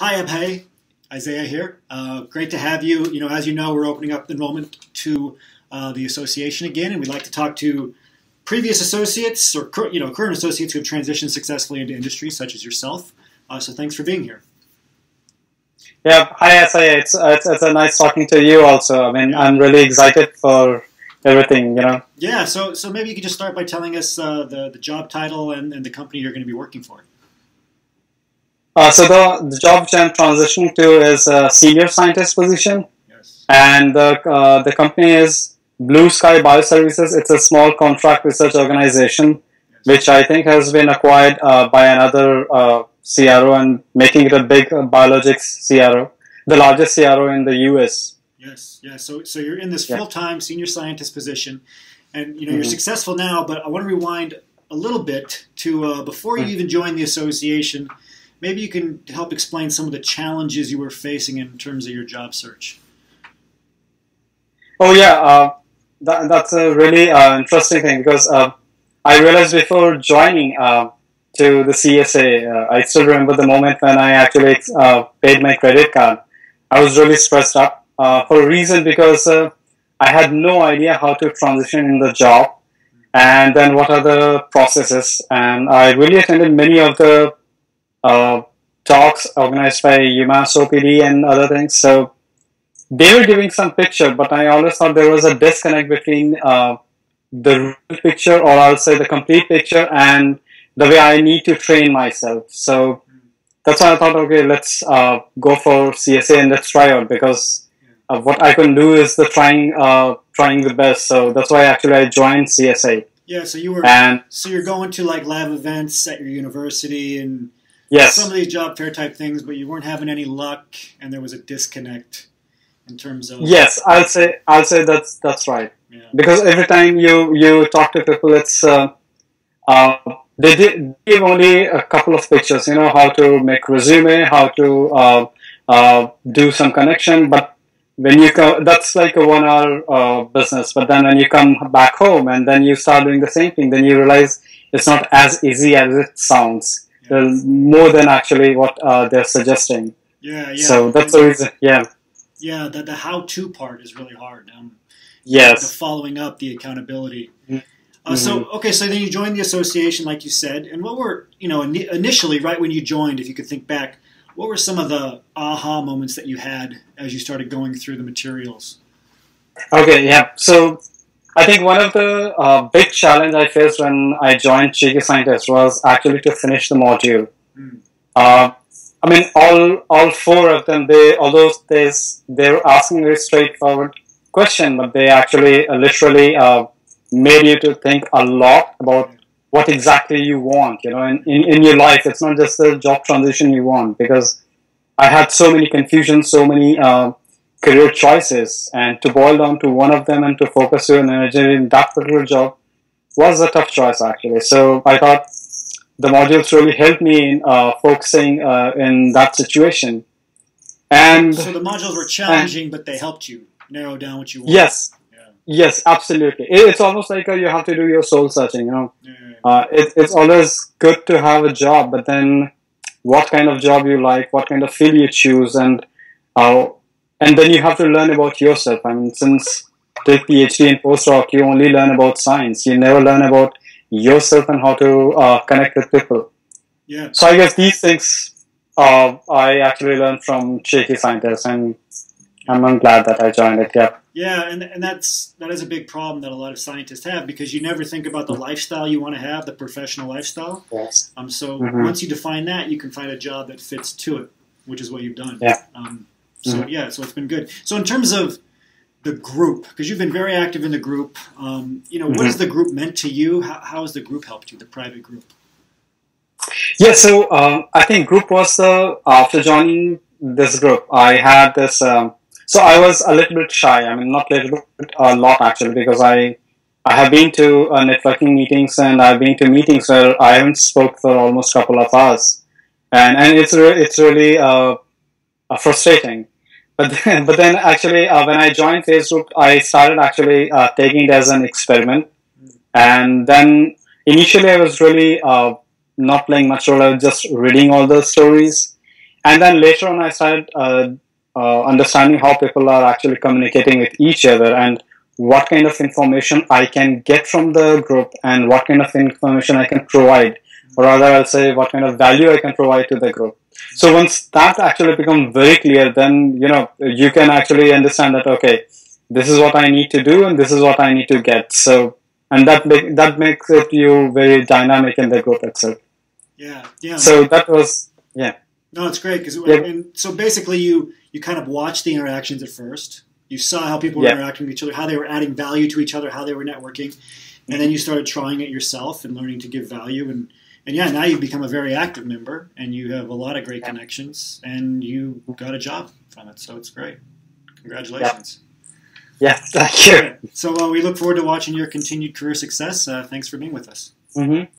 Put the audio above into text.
Hi, Abhay. Isaiah here. Great to have you. As you know, we're opening up enrollment to the association again, and we'd like to talk to previous associates or current associates who have transitioned successfully into industry, such as yourself. So thanks for being here. Yeah, hi Isaiah. It's a nice talking to you also. I mean, I'm really excited for everything. Yeah. So maybe you could just start by telling us the job title and the company you're going to be working for. So the job which I'm transitioning to is a senior scientist position, Yes. and the company is Blue Sky Bioservices. It's a small contract research organization, Yes. which I think has been acquired by another CRO and making it a big biologics CRO, the largest CRO in the US. Yes. Yeah. So you're in this Yeah. full-time senior scientist position, and you're Mhm. successful now. But I want to rewind a little bit to before you Mhm. even joined the association. Maybe you can help explain some of the challenges you were facing in terms of your job search. Oh yeah, that's a really interesting thing because I realized before joining to the CSA, I still remember the moment when I actually paid my credit card. I was really stressed up for a reason because I had no idea how to transition in the job and then what are the processes. And I really attended many of the uh, talks organized by UMass OPD and other things. So they were giving some picture, but I always thought there was a disconnect between the real picture, or I'll say the complete picture, and the way I need to train myself. So that's why I thought, okay, let's go for CSA and let's try out because what I can do is the trying the best. So that's why actually I joined CSA. Yeah, And so you're going to like lab events at your university and yes, some of these job fair type things, but you weren't having any luck, and there was a disconnect in terms of yes, I'll say that's right yeah. because every time you talk to people, it's Uh, they did give only a couple of pictures, how to make resume, how to do some connection. But when you come, that's like a 1 hour business. But then when you come back home and then you start doing the same thing, then you realize it's not as easy as it sounds. Yeah. There's more than actually what they're suggesting. Yeah, So that's the reason. Yeah. Yeah, the how-to part is really hard. The Yes. following up, the accountability. Mm-hmm. So then you joined the association, like you said, and what were, initially, right when you joined, if you could think back, what were some of the aha moments that you had as you started going through the materials? Okay. Yeah. So I think one of the big challenge I faced when I joined Cheeky Scientist was actually to finish the module. Mm. Uh, I mean, all four of them. Although they were asking a very straightforward question, but they actually literally made you to think a lot about what exactly you want. In your life, it's not just the job transition you want. Because I had so many confusions, so many career choices, and to boil down to one of them and to focus your energy in that particular job was a tough choice actually. So I thought the modules really helped me in focusing in that situation. And So the modules were challenging, but they helped you narrow down what you wanted. yes, Yeah. yes, absolutely. It's almost like you have to do your soul searching. Yeah. It's always good to have a job, but then what kind of job you like, what kind of field you choose, and then you have to learn about yourself. I mean, since take PhD and postdoc, you only learn about science. You never learn about yourself and how to connect with people. Yeah. So I guess these things I actually learned from Cheeky Scientist, and I'm glad that I joined it. Yeah. Yeah, and that is a big problem that a lot of scientists have because you never think about the lifestyle you want to have, the professional lifestyle. Yes. So Mm-hmm. once you define that, you can find a job that fits to it, which is what you've done. Yeah. So it's been good. So in terms of the group, because you've been very active in the group, what has the group meant to you? How has the group helped you, the private group? Yeah, so I think group was after joining this group, I had this. So I was a little bit shy. I mean, not little bit, a lot actually, because I have been to networking meetings and I've been to meetings where I haven't spoke for almost a couple of hours, and it's really frustrating. But then actually when I joined Facebook, I started actually taking it as an experiment, and then initially I was really not playing much role. I was just reading all the stories. And then later on, I started understanding how people are actually communicating with each other and what kind of information I can get from the group and what kind of information I can provide, or rather I'll say what kind of value I can provide to the group. So once that actually becomes very clear, then you can actually understand that, okay, this is what I need to do and this is what I need to get. So, and that makes it you very dynamic in the group itself. Yeah, yeah. So that was, yeah. No, it's great because Yeah. so basically you kind of watched the interactions at first. You saw how people were interacting with each other, how they were adding value to each other, how they were networking, and then you started trying it yourself and learning to give value. And yeah, now you've become a very active member, and you have a lot of great connections, and you got a job from it. So it's great. Congratulations. Yeah, thank you. So we look forward to watching your continued career success. Thanks for being with us. Mm-hmm.